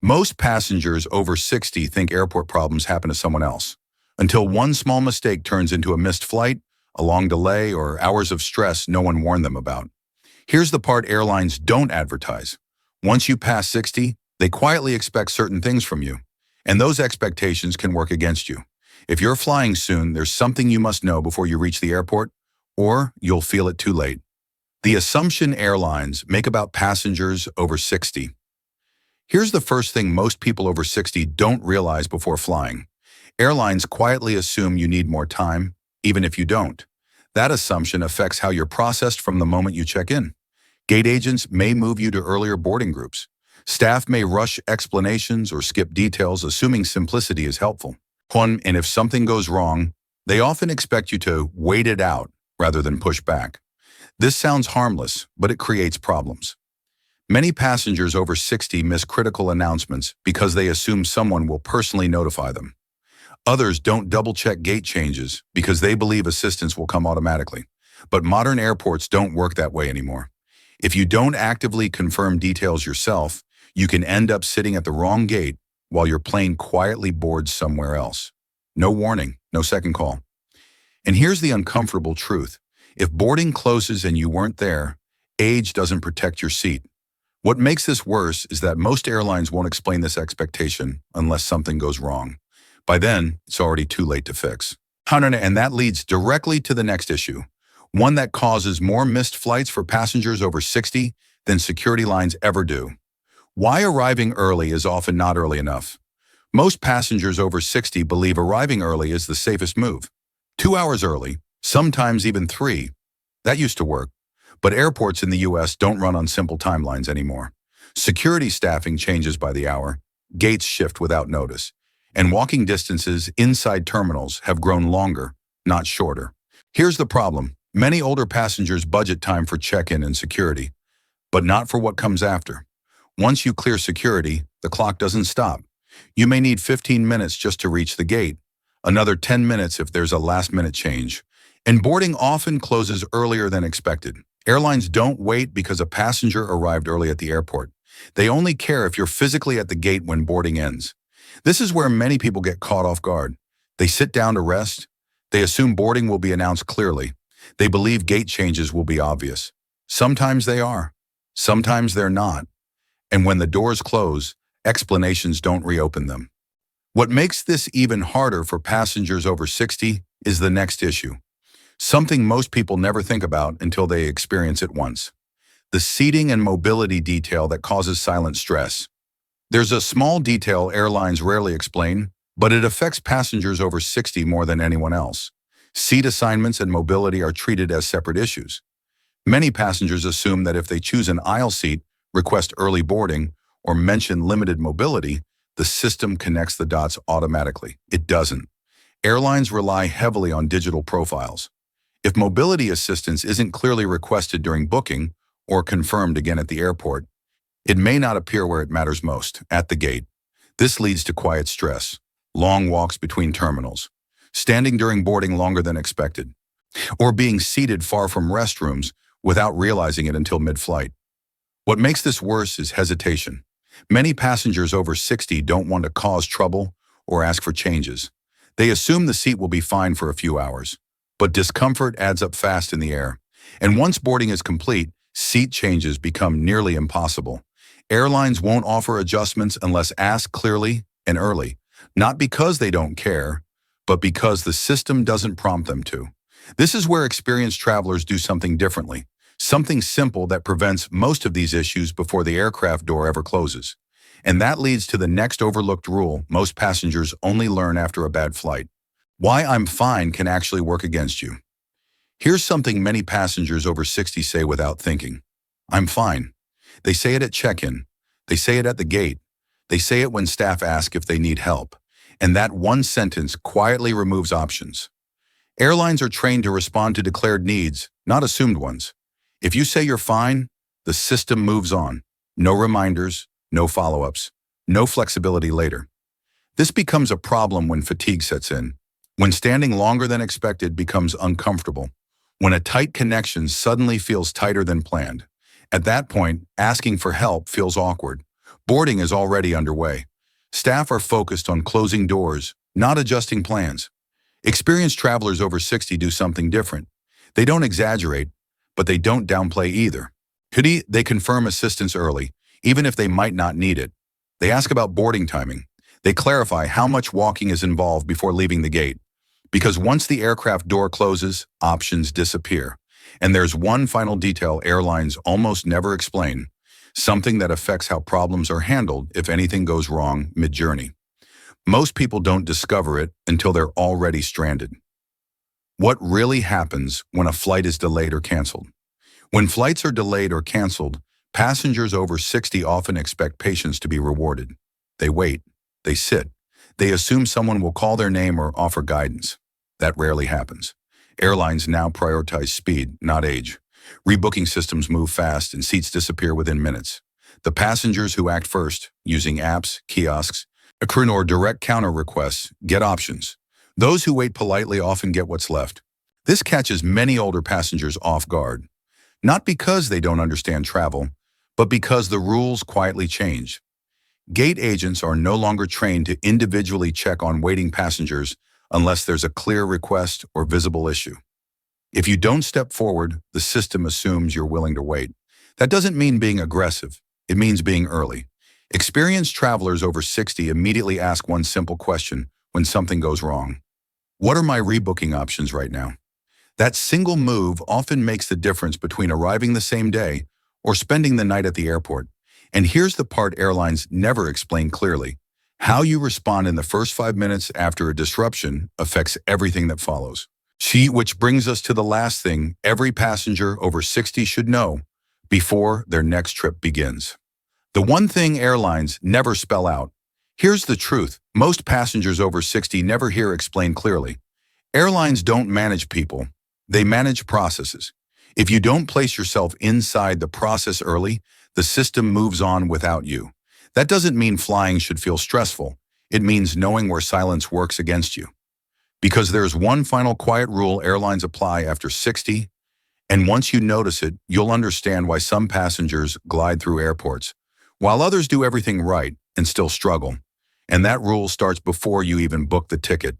Most passengers over 60 think airport problems happen to someone else, until one small mistake turns into a missed flight, a long delay, or hours of stress no one warned them about. Here's the part airlines don't advertise. Once you pass 60, they quietly expect certain things from you, and those expectations can work against you. If you're flying soon, there's something you must know before you reach the airport, or you'll feel it too late. The assumption airlines make about passengers over 60. Here's the first thing most people over 60 don't realize before flying. Airlines quietly assume you need more time, even if you don't. That assumption affects how you're processed from the moment you check in. Gate agents may move you to earlier boarding groups. Staff may rush explanations or skip details, assuming simplicity is helpful. And if something goes wrong, they often expect you to wait it out rather than push back. This sounds harmless, but it creates problems. Many passengers over 60 miss critical announcements because they assume someone will personally notify them. Others don't double-check gate changes because they believe assistance will come automatically. But modern airports don't work that way anymore. If you don't actively confirm details yourself, you can end up sitting at the wrong gate while your plane quietly boards somewhere else. No warning, no second call. And here's the uncomfortable truth. If boarding closes and you weren't there, age doesn't protect your seat. What makes this worse is that most airlines won't explain this expectation unless something goes wrong. By then, it's already too late to fix. And that leads directly to the next issue, one that causes more missed flights for passengers over 60 than security lines ever do. Why arriving early is often not early enough. Most passengers over 60 believe arriving early is the safest move. 2 hours early, sometimes even 3. That used to work. But airports in the US don't run on simple timelines anymore. Security staffing changes by the hour, gates shift without notice, and walking distances inside terminals have grown longer, not shorter. Here's the problem. Many older passengers budget time for check-in and security, but not for what comes after. Once you clear security, the clock doesn't stop. You may need 15 minutes just to reach the gate, another 10 minutes if there's a last-minute change, and boarding often closes earlier than expected. Airlines don't wait because a passenger arrived early at the airport. They only care if you're physically at the gate when boarding ends. This is where many people get caught off guard. They sit down to rest. They assume boarding will be announced clearly. They believe gate changes will be obvious. Sometimes they are. Sometimes they're not. And when the doors close, explanations don't reopen them. What makes this even harder for passengers over 60 is the next issue. Something most people never think about until they experience it once. The seating and mobility detail that causes silent stress. There's a small detail airlines rarely explain, but it affects passengers over 60 more than anyone else. Seat assignments and mobility are treated as separate issues. Many passengers assume that if they choose an aisle seat, request early boarding, or mention limited mobility, the system connects the dots automatically. It doesn't. Airlines rely heavily on digital profiles. If mobility assistance isn't clearly requested during booking or confirmed again at the airport, it may not appear where it matters most, at the gate. This leads to quiet stress, long walks between terminals, standing during boarding longer than expected, or being seated far from restrooms without realizing it until mid-flight. What makes this worse is hesitation. Many passengers over 60 don't want to cause trouble or ask for changes. They assume the seat will be fine for a few hours. But discomfort adds up fast in the air. And once boarding is complete, seat changes become nearly impossible. Airlines won't offer adjustments unless asked clearly and early, not because they don't care, but because the system doesn't prompt them to. This is where experienced travelers do something differently, something simple that prevents most of these issues before the aircraft door ever closes. And that leads to the next overlooked rule most passengers only learn after a bad flight. Why I'm fine can actually work against you. Here's something many passengers over 60 say without thinking. I'm fine. They say it at check-in. They say it at the gate. They say it when staff ask if they need help. And that one sentence quietly removes options. Airlines are trained to respond to declared needs, not assumed ones. If you say you're fine, the system moves on. No reminders, no follow-ups, no flexibility later. This becomes a problem when fatigue sets in. When standing longer than expected becomes uncomfortable, when a tight connection suddenly feels tighter than planned. At that point, asking for help feels awkward. Boarding is already underway. Staff are focused on closing doors, not adjusting plans. Experienced travelers over 60 do something different. They don't exaggerate, but they don't downplay either. They confirm assistance early, even if they might not need it. They ask about boarding timing. They clarify how much walking is involved before leaving the gate. Because once the aircraft door closes, options disappear. And there's one final detail airlines almost never explain, something that affects how problems are handled if anything goes wrong mid-journey. Most people don't discover it until they're already stranded. What really happens when a flight is delayed or canceled? When flights are delayed or canceled, passengers over 60 often expect patience to be rewarded. They wait, they sit, they assume someone will call their name or offer guidance. That rarely happens. Airlines now prioritize speed, not age. Rebooking systems move fast and seats disappear within minutes. The passengers who act first, using apps, kiosks, or direct counter requests, get options. Those who wait politely often get what's left. This catches many older passengers off guard. Not because they don't understand travel, but because the rules quietly change. Gate agents are no longer trained to individually check on waiting passengers unless there's a clear request or visible issue. If you don't step forward, the system assumes you're willing to wait. That doesn't mean being aggressive. It means being early. Experienced travelers over 60 immediately ask one simple question when something goes wrong. What are my rebooking options right now? That single move often makes the difference between arriving the same day or spending the night at the airport. And here's the part airlines never explain clearly. How you respond in the first 5 minutes after a disruption affects everything that follows. Which brings us to the last thing every passenger over 60 should know before their next trip begins. The one thing airlines never spell out. Here's the truth. Most passengers over 60 never hear explained clearly. Airlines don't manage people. They manage processes. If you don't place yourself inside the process early, the system moves on without you. That doesn't mean flying should feel stressful. It means knowing where silence works against you. Because there's one final quiet rule airlines apply after 60, and once you notice it, you'll understand why some passengers glide through airports, while others do everything right and still struggle. And that rule starts before you even book the ticket.